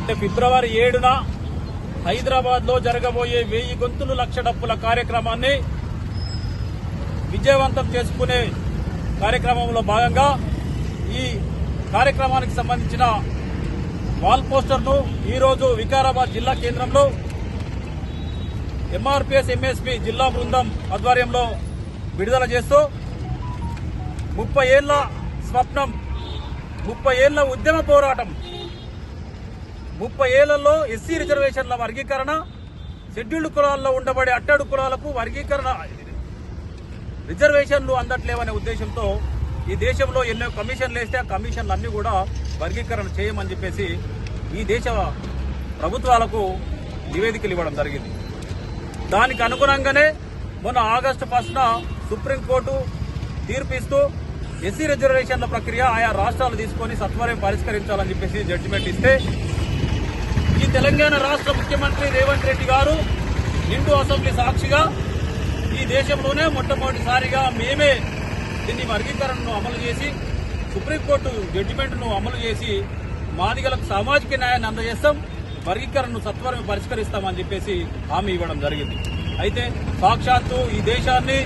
అంటే ఫిబ్రవరి 7న హైదరాబాద్ లో జరగబోయే 1000 గొంతులు లక్ష డప్పుల కార్యక్రమాన్ని విజయవంతం చేసుకునే కార్యక్రమంలో భాగంగా ఈ కార్యక్రమానికి సంబంధించిన వాల్ పోస్టర్ను ఈరోజు వికారాబాద్ జిల్లా కేంద్రంలో ఎంఆర్పీఎస్ ఎంఎస్పీ జిల్లా బృందం ఆధ్వర్యంలో విడుదల చేస్తూ 30 ఏళ్ల స్వప్నం, 30 ఏళ్ల ఉద్యమ పోరాటం, 30 ఏళ్లలో ఎస్సీ రిజర్వేషన్ల వర్గీకరణ, షెడ్యూల్డ్ కులాల్లో ఉండబడే అట్టడు కులాలకు వర్గీకరణ రిజర్వేషన్లు అందట్లేవనే ఉద్దేశంతో ఈ దేశంలో ఎన్నో కమిషన్లు వేస్తే ఆ కమిషన్లు అన్ని కూడా వర్గీకరణ చేయమని చెప్పేసి ఈ దేశ ప్రభుత్వాలకు నివేదికలు ఇవ్వడం జరిగింది. దానికి అనుగుణంగానే మొన్న ఆగస్టు 1న సుప్రీంకోర్టు తీర్పు ఇస్తూ ఎస్సీ రిజర్వేషన్ల ప్రక్రియ ఆయా రాష్ట్రాలు తీసుకొని సత్వరం పరిష్కరించాలని చెప్పేసి జడ్జిమెంట్ ఇస్తే ఈ తెలంగాణ రాష్ట్ర ముఖ్యమంత్రి రేవంత్ రెడ్డి గారు నిండు అసెంబ్లీ సాక్షిగా ఈ దేశంలోనే మొట్టమొదటిసారిగా మేమే దీన్ని వర్గీకరణను అమలు చేసి సుప్రీంకోర్టు జడ్జిమెంట్ను అమలు చేసి మాదిగలకు సామాజిక న్యాయాన్ని అందజేస్తాం, వర్గీకరణను సత్వరం పరిష్కరిస్తామని చెప్పేసి హామీ ఇవ్వడం జరిగింది. అయితే సాక్షాత్తు ఈ దేశాన్ని,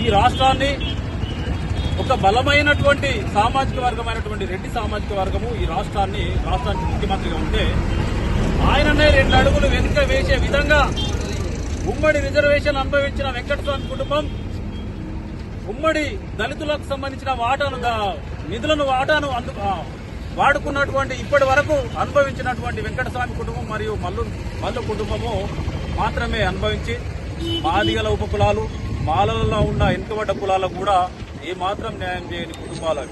ఈ రాష్ట్రాన్ని ఒక బలమైనటువంటి సామాజిక వర్గమైనటువంటి రెడ్డి సామాజిక వర్గము ఈ రాష్ట్రానికి ముఖ్యమంత్రిగా ఉంటే ఆయననే 2 అడుగులు వెనుక వేసే విధంగా ఉమ్మడి రిజర్వేషన్ అనుభవించిన వెంకటస్వామి కుటుంబం, ఉమ్మడి దళితులకు సంబంధించిన నిధులను వాడుకున్నటువంటి ఇప్పటి వరకు అనుభవించినటువంటి వెంకటస్వామి కుటుంబం మరియు మల్లు కుటుంబము మాత్రమే అనుభవించి మాదిగల ఉపకులాలు, మాలలలో ఉన్న వెనుకబడ్డ కులాలకు కూడా ఏమాత్రం న్యాయం చేయని కుటుంబాలు.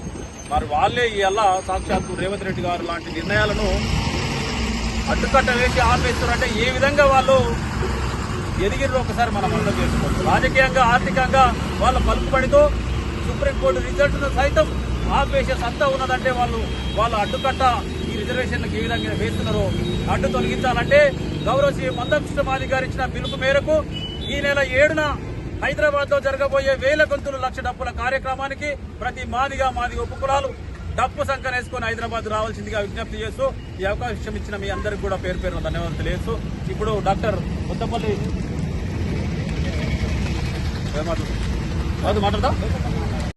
మరి వాళ్ళే ఇలా సాక్షాత్తు రేవంత్ రెడ్డి గారు లాంటి నిర్ణయాలను అడ్డుకట్ట వేసి ఆపేస్తారంటే ఏ విధంగా వాళ్ళు ఎదిగిర్రు ఒకసారి మనం అర్థం చేసుకోవచ్చు. రాజకీయంగా, ఆర్థికంగా వాళ్ళ పలుకుబడితో సుప్రీంకోర్టు రిజల్ట్ను సైతం ఆపేసే సత్తా ఉన్నదంటే వాళ్ళు అడ్డుకట్ట ఈ రిజర్వేషన్లకు ఏ విధంగా వేస్తున్నారో అడ్డు తొలగించాలంటే గౌరవ శ్రీ మందం కృష్ణమాది గారు ఇచ్చిన పిలుపు మేరకు ఈ నెల 7న హైదరాబాద్ లో జరగబోయే 1000 గొంతులు లక్ష డప్పుల కార్యక్రమానికి ప్రతి మాదిగ ఉపకులాలు డప్పు సంకనేసుకుని హైదరాబాద్ రావాల్సిందిగా విజ్ఞప్తి చేస్తూ ఈ అవకాశం ఇచ్చిన మీ అందరికీ కూడా పేరు పేరు ధన్యవాదాలు తెలియజేస్తూ ఇప్పుడు డాక్టర్ కొత్తపల్లి మాట్లాడతా